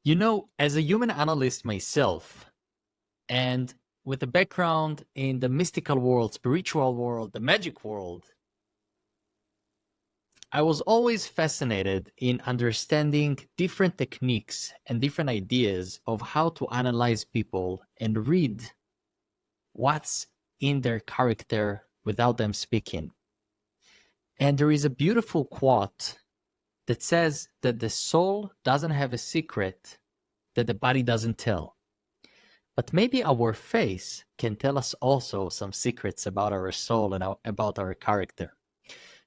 As a human analyst myself, and with a background in the mystical world, spiritual world, the magic world, I was always fascinated in understanding different techniques and different ideas of how to analyze people and read what's in their character without them speaking. And there is a beautiful quote that says that the soul doesn't have a secret that the body doesn't tell. But maybe our face can tell us also some secrets about our soul and about our character.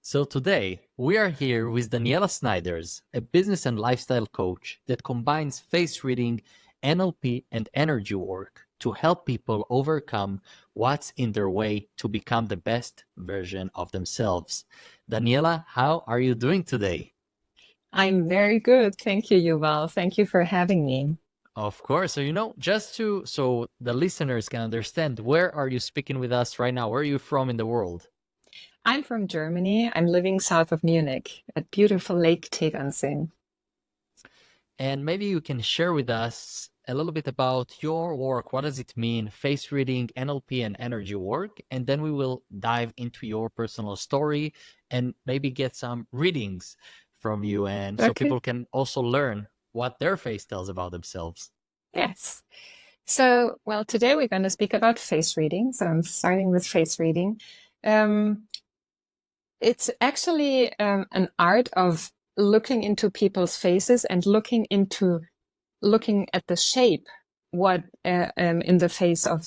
So today, we are here with Daniela Snyders, a business and lifestyle coach that combines face reading, NLP, and energy work to help people overcome what's in their way to become the best version of themselves. Daniela, how are you doing today? I'm very good. Thank you, Yuval. Thank you for having me. Of course. So, so the listeners can understand, where are you speaking with us right now? Where are you from in the world? I'm from Germany. I'm living south of Munich at beautiful Lake Tegernsee. And maybe you can share with us a little bit about your work. What does it mean, face reading, NLP, and energy work? And then we will dive into your personal story and maybe get some readings from you. And so Okay. people can also learn what their face tells about themselves. Yes. So, well, today we're going to speak about face reading. So I'm starting with face reading. It's actually an art of looking into people's faces and looking at the shape what in the face of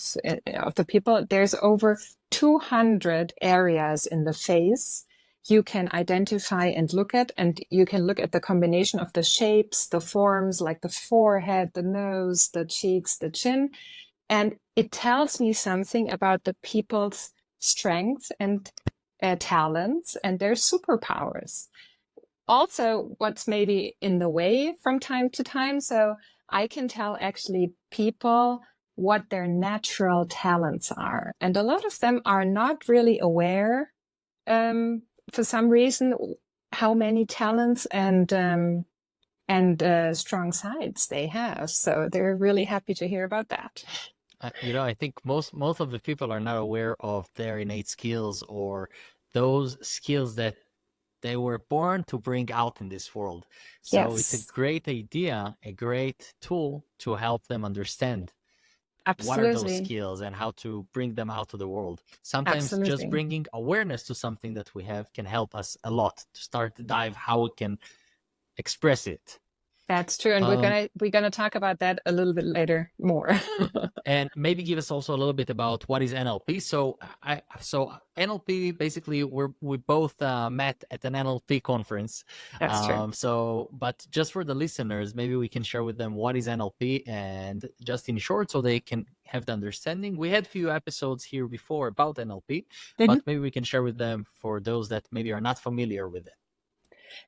the people. There's over 200 areas in the face you can identify and look at, and you can look at the combination of the shapes, the forms, like the forehead, the nose, the cheeks, the chin, and it tells me something about the people's strengths and talents and their superpowers. Also, what's maybe in the way from time to time. So I can tell actually people what their natural talents are. And a lot of them are not really aware, for some reason, how many talents and strong sides they have. So they're really happy to hear about that. I think most of the people are not aware of their innate skills or those skills that they were born to bring out in this world. So it's a Yes, great idea, a great tool to help them understand what are those absolutely. skills and how to bring them out to the world. Sometimes just Absolutely. bringing awareness to something that we have can help us a lot to start to dive how we can express it. That's true. And Um, we're gonna talk about that a little bit later more. and maybe give us also a little bit about what is NLP. So NLP basically we both met at an NLP conference. That's true. But just for the listeners, maybe we can share with them what is NLP and just in short, so they can have the understanding. We had a few episodes here before about NLP, but Mhm. maybe we can share with them for those that maybe are not familiar with it.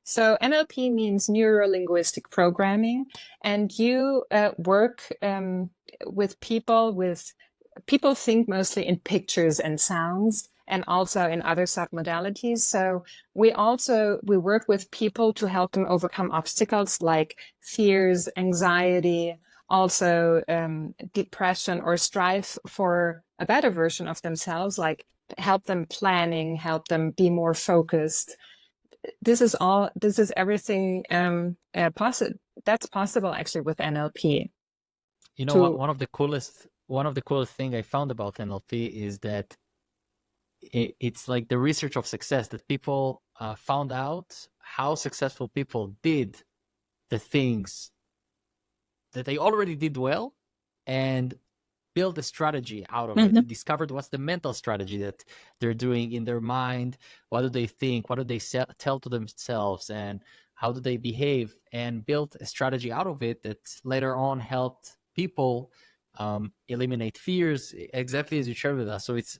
So NLP means neuro-linguistic programming, and you work with people think mostly in pictures and sounds, and also in other submodalities. So we work with people to help them overcome obstacles like fears, anxiety, also depression, or strive for a better version of themselves, like help them planning, help them be more focused. This is everything that's possible actually with NLP. You know what? To One of the coolest thing I found about NLP is that it's like the research of success that people found out how successful people did the things that they already did well and build a strategy out of it. Mhm. Discovered what's the mental strategy that they're doing in their mind. What do they think? What do they tell to themselves? And how do they behave? And built a strategy out of it that later on helped people eliminate fears, exactly as you shared with us. So it's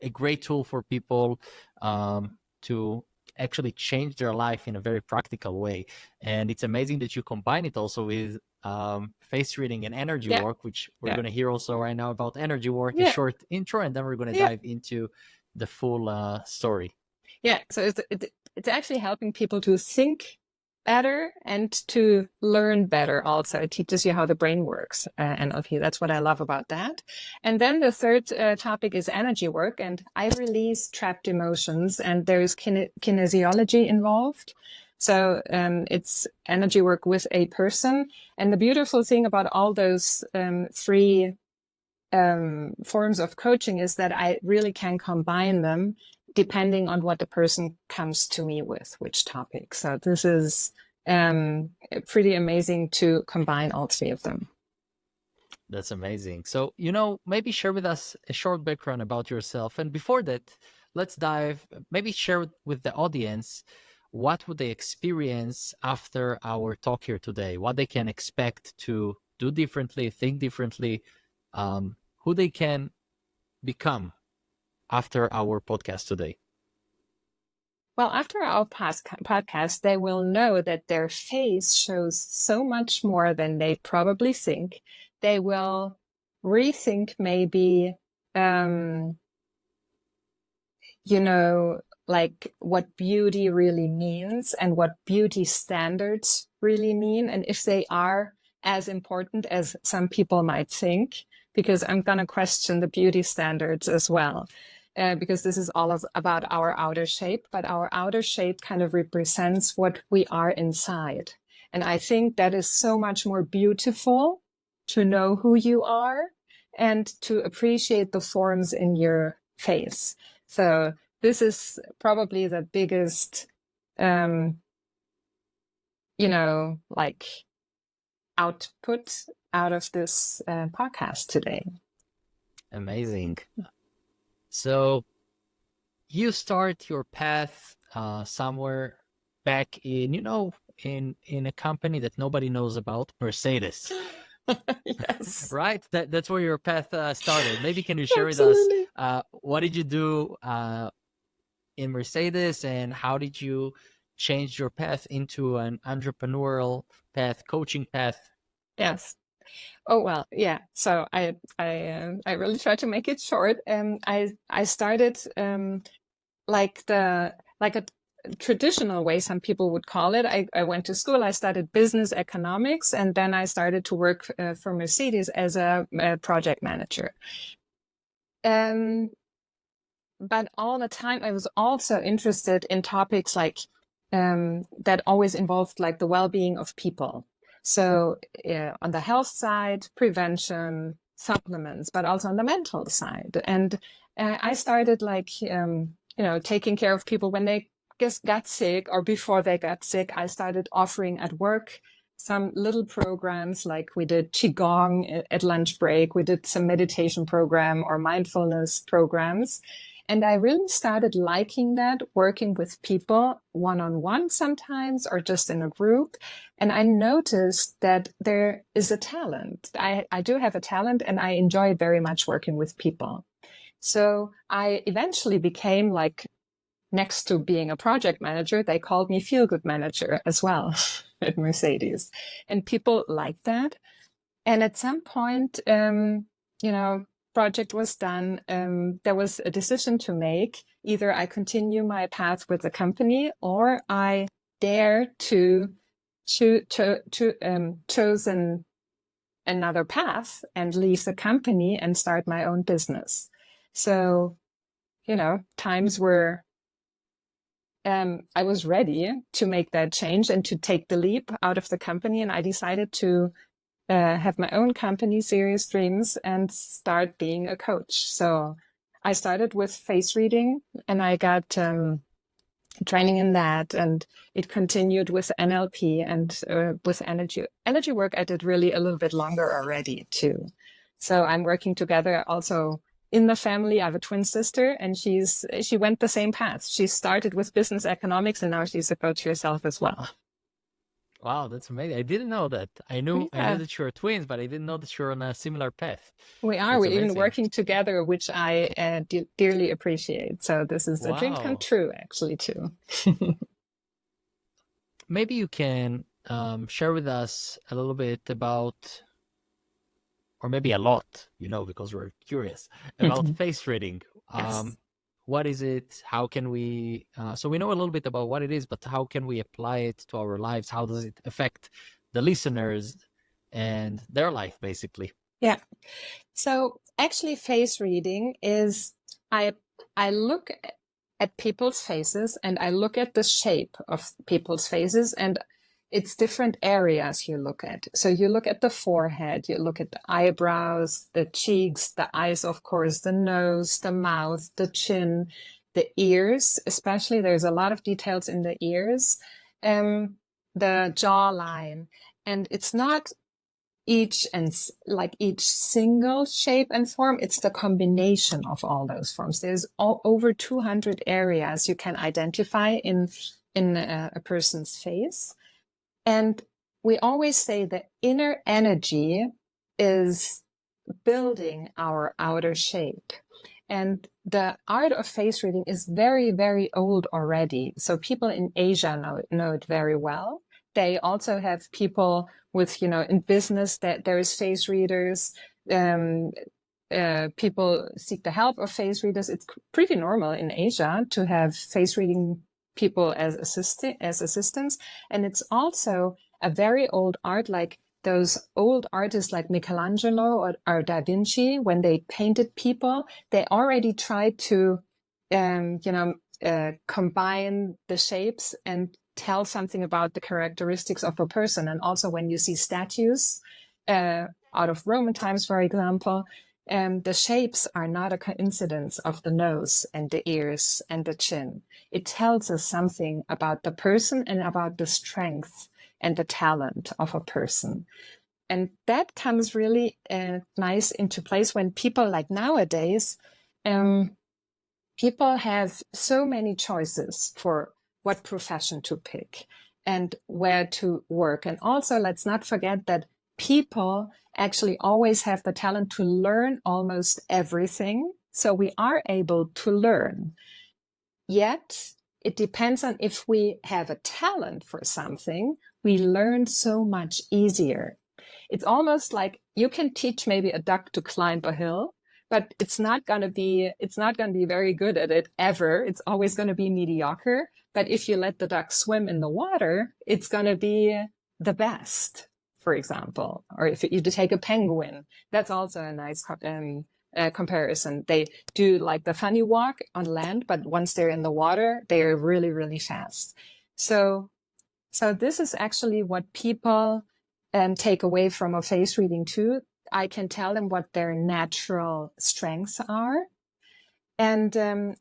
a great tool for people to actually change their life in a very practical way. And it's amazing that you combine it also with face reading and energy Yeah, work, which we're yeah, going to hear also right now about energy work, a yeah, short intro, and then we're going to yeah, dive into the full story. yeah. So it's actually helping people to think better and to learn better also. It teaches you how the brain works, NLP. That's what I love about that. And then the third topic is energy work. And I release trapped emotions, and there's kinesiology involved. So it's energy work with a person. And the beautiful thing about all those three forms of coaching is that I really can combine them depending on what the person comes to me with, which topic. So this is pretty amazing to combine all three of them. That's amazing. So, maybe share with us a short background about yourself. And before that, let's maybe share with the audience what would they experience after our talk here today, what they can expect to do differently, think differently, who they can become after our podcast today. Well, after our podcast, they will know that their face shows so much more than they probably think. They will rethink maybe, like what beauty really means and what beauty standards really mean, and if they are as important as some people might think, because I'm going to question the beauty standards as well. Because this is all about our outer shape, but our outer shape kind of represents what we are inside. And I think that is so much more beautiful to know who you are and to appreciate the forms in your face. So this is probably the biggest, like output out of this podcast today. Amazing. So you start your path somewhere back in a company that nobody knows about, Mercedes. Yes. Right? That's where your path started. Maybe can you share Absolutely. with us what did you do in Mercedes, and how did you change your path into an entrepreneurial path, coaching path? Yes. Oh well, yeah. So I really try to make it short. I started like a traditional way, some people would call it. I went to school. I studied business economics, and then I started to work for Mercedes as a project manager. But all the time, I was also interested in topics like that always involved like the well-being of people. So on the health side, prevention, supplements, but also on the mental side. And I started like, taking care of people when they got sick or before they got sick. I started offering at work some little programs, like we did Qigong at lunch break. We did some meditation program or mindfulness programs. And I really started liking that, working with people one-on-one sometimes or just in a group. And I noticed that there is a talent. I do have a talent, and I enjoy very much working with people. So I eventually became, like, next to being a project manager, they called me feel-good manager as well at Mercedes. And people liked that. And at some point, project was done. There was a decision to make. Either I continue my path with the company, or I dare to choose another path and leave the company and start my own business. So, times were, I was ready to make that change and to take the leap out of the company. And I decided to have my own company, Serious Dreams, and start being a coach. So I started with face reading, and I got training in that, and it continued with NLP and with energy work. I did really a little bit longer already too. So I'm working together also in the family. I have a twin sister, and she went the same path. She started with business economics, and now she's a coach herself as well. Wow, that's amazing. I didn't know that. I knew that you're twins, but I didn't know that you're on a similar path. We are. We're even working together, which I dearly appreciate. So this is a dream come true, actually, too. Maybe you can share with us a little bit about, or maybe a lot, because we're curious about face reading. Yes. what is it? How can we? So we know a little bit about what it is, but how can we apply it to our lives? How does it affect the listeners and their life, basically? Yeah. So actually, face reading is I look at people's faces and I look at the shape of people's faces, and it's different areas you look at. So you look at the forehead, you look at the eyebrows, the cheeks, the eyes, of course, the nose, the mouth, the chin, the ears, especially. There's a lot of details in the ears, the jawline. And it's not each single shape and form, it's the combination of all those forms. There's over 200 areas you can identify in a person's face. And we always say the inner energy is building our outer shape. And the art of face reading is very, very old already. So people in Asia know it very well. They also have people with, in business that there is face readers. People seek the help of face readers. It's pretty normal in Asia to have face reading people as assistants. And it's also a very old art, like those old artists like Michelangelo or Da Vinci, when they painted people, they already tried to, combine the shapes and tell something about the characteristics of a person. And also when you see statues out of Roman times, for example, the shapes are not a coincidence of the nose and the ears and the chin. It tells us something about the person and about the strength and the talent of a person. And that comes really nice into place when people, like nowadays, people have so many choices for what profession to pick and where to work. And also, let's not forget that people actually always have the talent to learn almost everything. So we are able to learn. Yet it depends on if we have a talent for something, we learn so much easier. It's almost like you can teach maybe a duck to climb a hill, but it's not going to be very good at it ever. It's always going to be mediocre. But if you let the duck swim in the water, it's going to be the best, for example. Or if you take a penguin, that's also a nice comparison. They do like the funny walk on land, but once they're in the water, they're really, really fast. So this is actually what people take away from a face reading too. I can tell them what their natural strengths are. And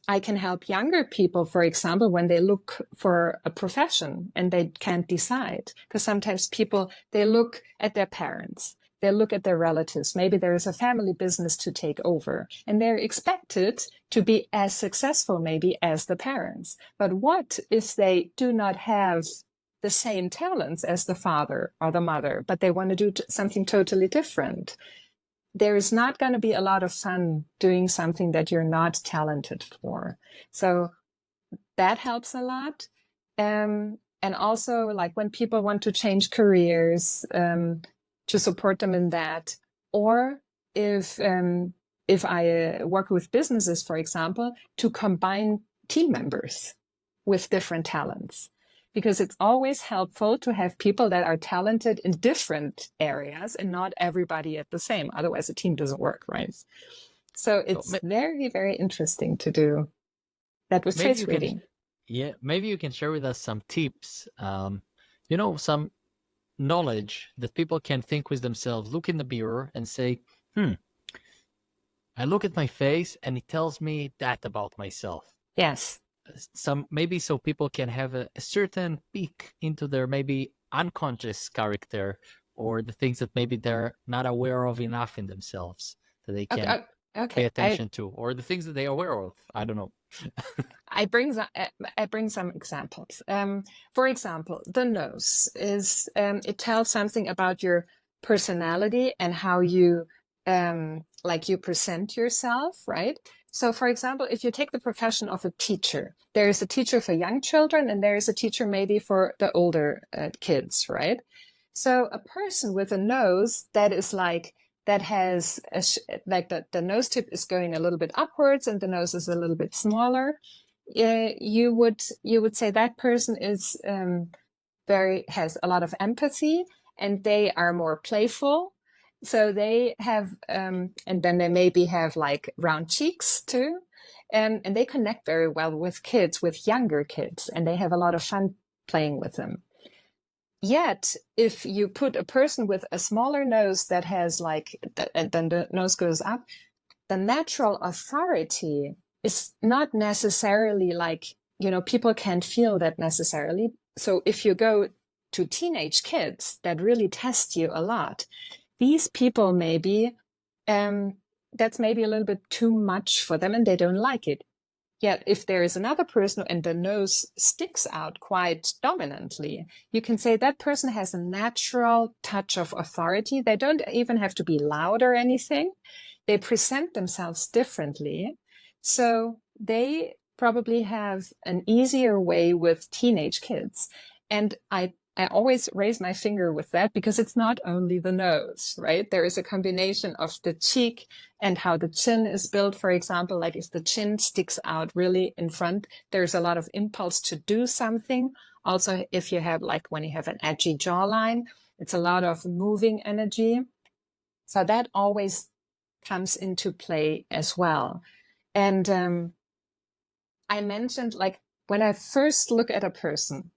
I can help younger people, for example, when they look for a profession and they can't decide. Because sometimes people, they look at their parents, they look at their relatives. Maybe there is a family business to take over and they're expected to be as successful maybe as the parents. But what if they do not have the same talents as the father or the mother, but they want to do something totally different? There is not going to be a lot of fun doing something that you're not talented for. So that helps a lot. And also, like when people want to change careers, to support them in that. Or if I work with businesses, for example, to combine team members with different talents. Because it's always helpful to have people that are talented in different areas and not everybody at the same. Otherwise, a team doesn't work, right? So it's very, very interesting to do that with face reading. Maybe you can share with us some tips, some knowledge that people can think with themselves, look in the mirror and say, I look at my face and it tells me that about myself. Yes. Maybe so people can have a certain peek into their maybe unconscious character or the things that maybe they're not aware of enough in themselves that they can pay attention to, or the things that they're aware of. I don't know. I bring some examples. For example, the nose is it tells something about your personality and how you you present yourself, right? So, for example, if you take the profession of a teacher, there is a teacher for young children and there is a teacher maybe for the older kids, right? So a person with a nose that that has like the nose tip is going a little bit upwards and the nose is a little bit smaller, you would say that person is has a lot of empathy, and they are more playful. So they have, and then they maybe have like round cheeks too. And they connect very well with kids, with younger kids, and they have a lot of fun playing with them. Yet, if you put a person with a smaller nose that has like, and then the nose goes up, the natural authority is not necessarily like, people can't feel that necessarily. So if you go to teenage kids that really test you a lot, these people maybe, that's maybe a little bit too much for them and they don't like it. Yet if there is another person and the nose sticks out quite dominantly, you can say that person has a natural touch of authority. They don't even have to be loud or anything. They present themselves differently. So they probably have an easier way with teenage kids. And I always raise my finger with that because it's not only the nose, right? There is a combination of the cheek and how the chin is built. For example, like if the chin sticks out really in front, there's a lot of impulse to do something. Also, if you have like when you have an edgy jawline, it's a lot of moving energy. So that always comes into play as well. And I mentioned like when I first look at a person,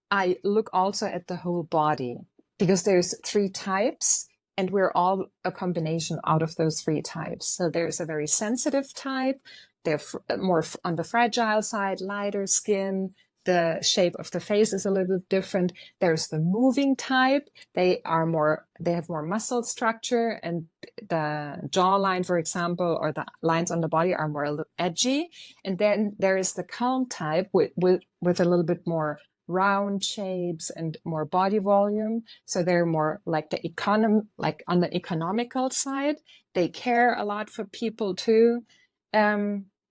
I look also at the whole body because there's 3 types and we're all a combination out of those 3 types. So there's a very sensitive type. They're more on the fragile side, lighter skin. The shape of the face is a little bit different. There's the moving type. They have more muscle structure, and the jawline, for example, or the lines on the body are more edgy. And then there is the calm type with a little bit more round shapes and more body volume. So they're more like like on the economical side. They care a lot for people too.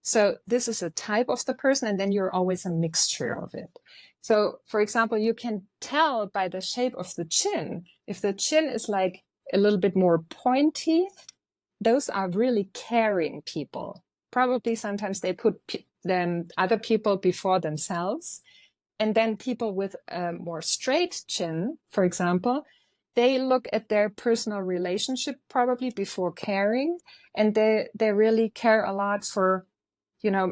So this is a type of the person, and then you're always a mixture of it. So for example, you can tell by the shape of the chin, if the chin is like a little bit more pointy, those are really caring people. Probably sometimes they put other people before themselves. And then people with a more straight chin, for example, they look at their personal relationship probably before caring. And they really care a lot for,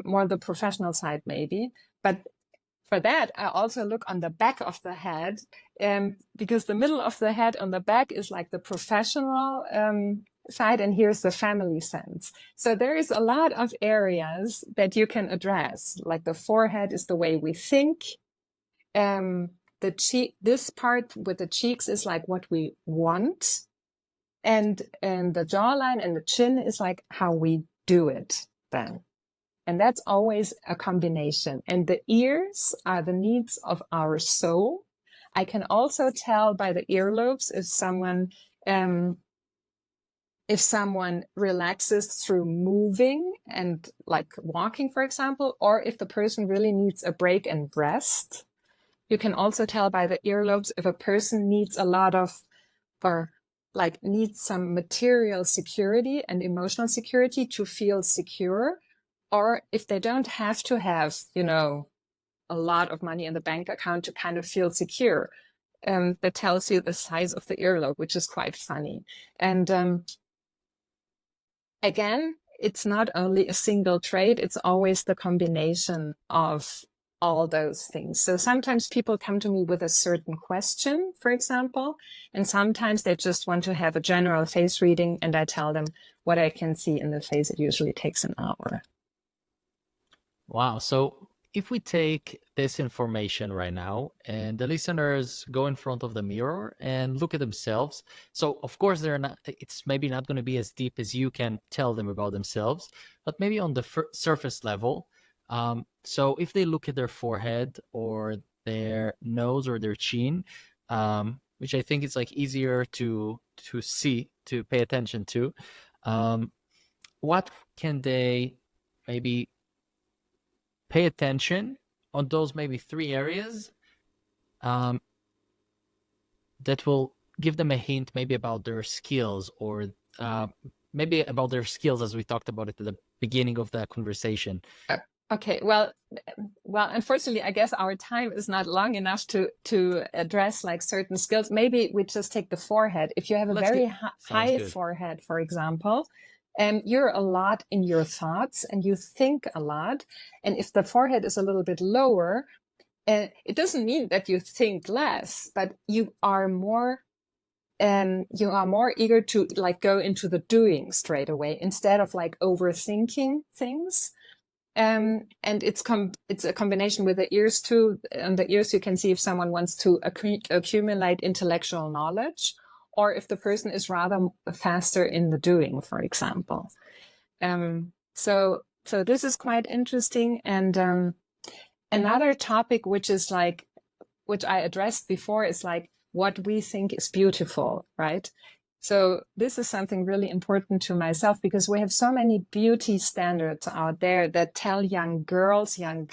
more the professional side maybe. But for that, I also look on the back of the head, because the middle of the head on the back is like the professional side, and here's the family sense. So there is a lot of areas that you can address. Like the forehead is the way we think. The cheek, this part with the cheeks is like what we want, and the jawline and the chin is like how we do it then. And that's always a combination. And the ears are the needs of our soul. I can also tell by the earlobes if someone relaxes through moving and like walking, for example, or if the person really needs a break and rest. You can also tell by the earlobes if a person needs a lot of, or like needs some material security and emotional security to feel secure, or if they don't have to have, a lot of money in the bank account to kind of feel secure. That tells you the size of the earlobe, which is quite funny. And again, it's not only a single trait, it's always the combination of all those things. So sometimes people come to me with a certain question, for example, and sometimes they just want to have a general face reading, and I tell them what I can see in the face. It usually takes an hour. Wow. So if we take this information right now and the listeners go in front of the mirror and look at themselves, so of course it's maybe not going to be as deep as you can tell them about themselves, but maybe on the surface level. So if they look at their forehead or their nose or their chin, which I think is like easier to see, to pay attention to, what can they maybe pay attention on those maybe 3 areas that will give them a hint maybe about their skills, or maybe about their skills as we talked about it at the beginning of the conversation. Okay, well, unfortunately, I guess our time is not long enough to address like certain skills. Maybe we just take the forehead. If you have a very Sounds high good. forehead, for example, you're a lot in your thoughts and you think a lot. And if the forehead is a little bit lower, it doesn't mean that you think less, but you are more eager to like go into the doing straight away instead of like overthinking things. And it's a combination with the ears too. On the ears, you can see if someone wants to accumulate intellectual knowledge, or if the person is rather faster in the doing, for example. So this is quite interesting. And another topic, which I addressed before, is like what we think is beautiful, right? So this is something really important to myself, because we have so many beauty standards out there that tell young girls, young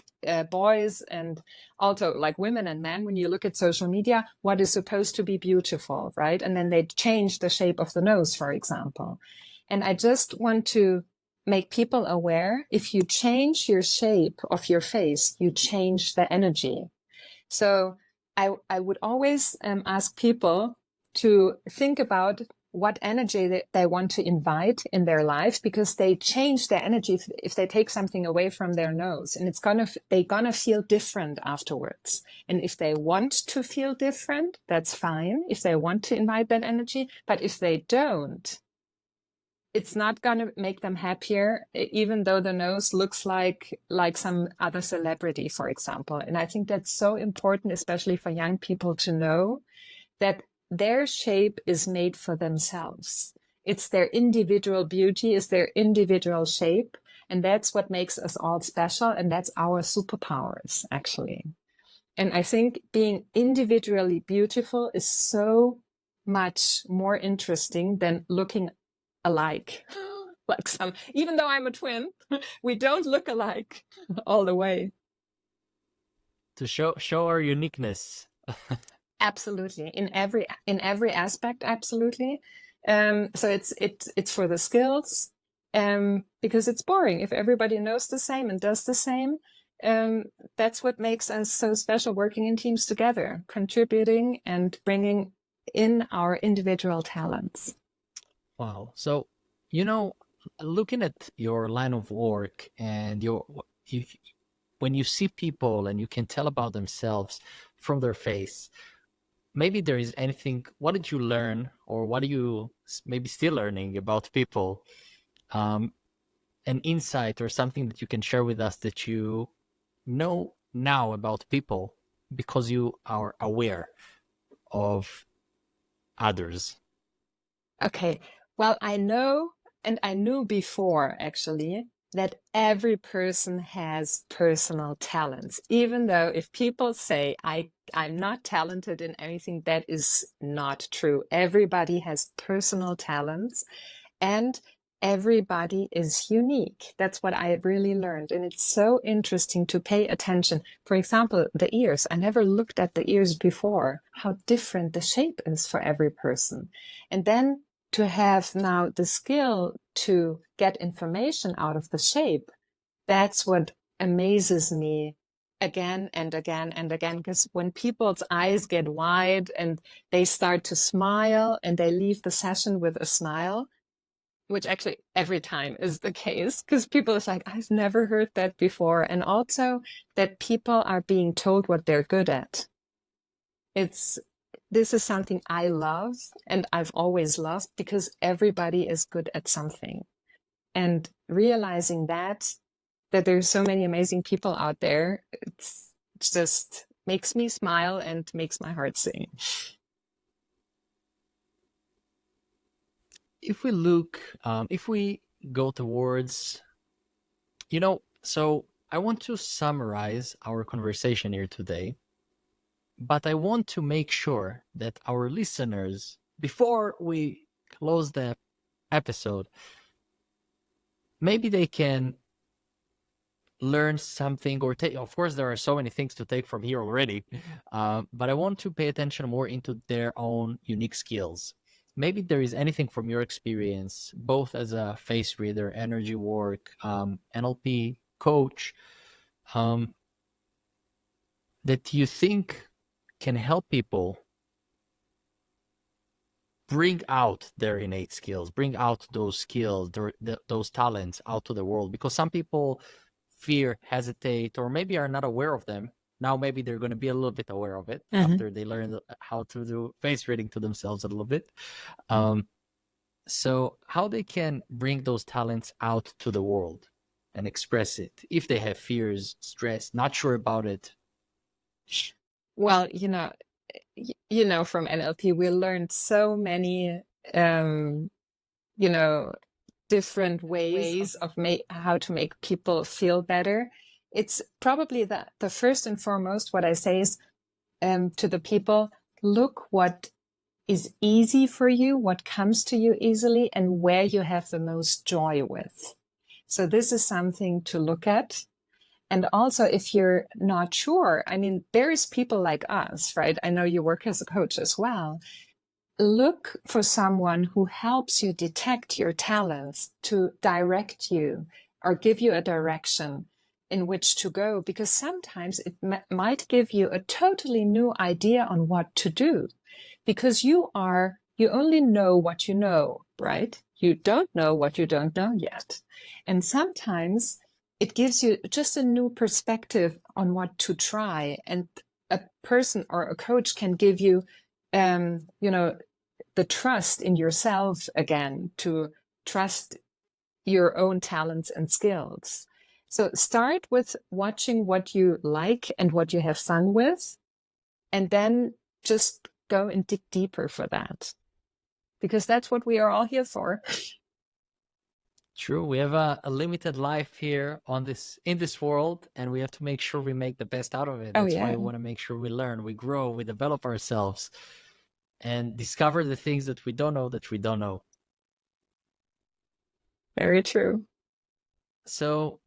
boys, and also like women and men, when you look at social media, what is supposed to be beautiful, right? And then they change the shape of the nose, for example. And I just want to make people aware, if you change your shape of your face, you change the energy. So I would always ask people to think about what energy they want to invite in their life, because they change their energy if they take something away from their nose, and they're gonna feel different afterwards. And if they want to feel different, that's fine, if they want to invite that energy. But if they don't, it's not going to make them happier, even though the nose looks like some other celebrity, for example. And I think that's so important, especially for young people, to know that their shape is made for themselves. It's their individual beauty, it's their individual shape. And that's what makes us all special. And that's our superpowers, actually. And I think being individually beautiful is so much more interesting than looking alike. Like even though I'm a twin, we don't look alike all the way. To show our uniqueness. Absolutely, in every aspect, absolutely. So it's for the skills, because it's boring if everybody knows the same and does the same. That's what makes us so special, working in teams together, contributing and bringing in our individual talents. Wow. So, looking at your line of work and when you see people and you can tell about themselves from their face, maybe there is anything, what did you learn, or what are you maybe still learning about people? An insight or something that you can share with us that you know now about people because you are aware of others. Okay. Well, I know, and I knew before actually, that every person has personal talents. Even though if people say I'm not talented in anything, that is not true. Everybody has personal talents, and everybody is unique. That's what I really learned. And it's so interesting to pay attention. For example, the ears. I never looked at the ears before, how different the shape is for every person. And then to have now the skill to get information out of the shape, that's what amazes me again and again and again. Because when people's eyes get wide and they start to smile and they leave the session with a smile, which actually every time is the case, because people is like, I've never heard that before. And also that people are being told what they're good at. This is something I love, and I've always loved, because everybody is good at something. And realizing that there's so many amazing people out there, it just makes me smile and makes my heart sing. If we go towards, so I want to summarize our conversation here today, but I want to make sure that our listeners, before we close the episode, maybe they can learn something or take, of course, there are so many things to take from here already, but I want to pay attention more into their own unique skills. Maybe there is anything from your experience, both as a face reader, energy work, NLP coach, um, that you think can help people bring out their innate skills, bring out those skills, those talents out to the world. Because some people fear, hesitate, or maybe are not aware of them. Now maybe they're going to be a little bit aware of it after they learn how to do face reading to themselves a little bit. So how they can bring those talents out to the world and express it if they have fears, stress, not sure about it. Well, from NLP, we learned so many, different ways of how to make people feel better. It's probably the first and foremost, what I say is to the people, look what is easy for you, what comes to you easily, and where you have the most joy with. So this is something to look at. And also, if you're not sure, I mean, there is people like us, right? I know you work as a coach as well. Look for someone who helps you detect your talents, to direct you or give you a direction in which to go, because sometimes it might give you a totally new idea on what to do, because you only know what you know, right? You don't know what you don't know yet. And sometimes it gives you just a new perspective on what to try. And a person or a coach can give you, the trust in yourself again, to trust your own talents and skills. So start with watching what you like and what you have fun with, and then just go and dig deeper for that, because that's what we are all here for. True. We have a limited life here in this world, and we have to make sure we make the best out of it. That's why we want to make sure we learn, we grow, we develop ourselves, and discover the things that we don't know. Very true. So,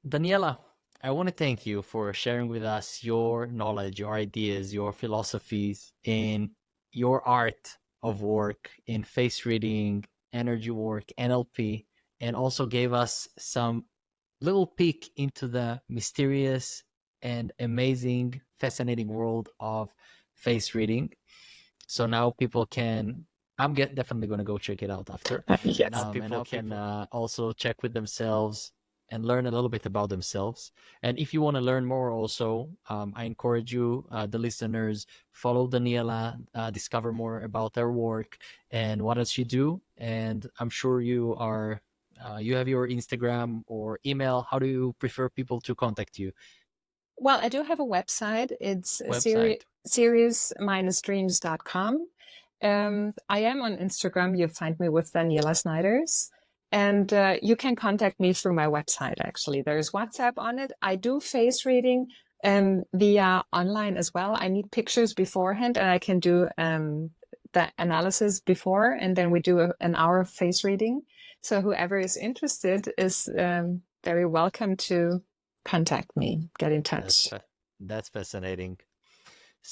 Daniela, I want to thank you for sharing with us your knowledge, your ideas, your philosophies in your art of work in face reading, energy work, NLP, and also gave us some little peek into the mysterious and amazing, fascinating world of face reading. So now people can, definitely going to go check it out after. Yes. Now people can also check with themselves and learn a little bit about themselves. And if you want to learn more also, I encourage you, the listeners, follow Daniela, discover more about her work and what does she do. And I'm sure you have your Instagram or email. How do you prefer people to contact you? Well, I do have a website. It's serious-dreams.com. I am on Instagram. You find me with Daniela Snyders. And you can contact me through my website, actually. There's WhatsApp on it. I do face reading via online as well. I need pictures beforehand, and I can do the analysis before, and then we do an hour of face reading. So whoever is interested is very welcome to contact me, get in touch. That's fascinating.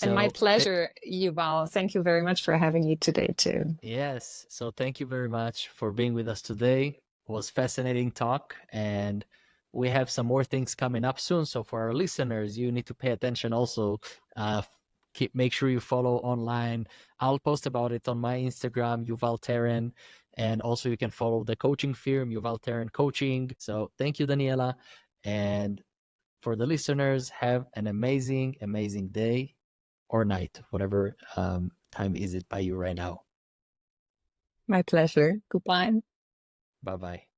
And my pleasure, Yuval. Thank you very much for having me today, too. Yes. So thank you very much for being with us today. It was fascinating talk, and we have some more things coming up soon. So for our listeners, you need to pay attention also. Make sure you follow online. I'll post about it on my Instagram, Yuval Teren. And also you can follow the coaching firm, Yuval Teren Coaching. So thank you, Daniela. And for the listeners, have an amazing, amazing day or night, whatever time is it by you right now. My pleasure. Goodbye. Bye-bye.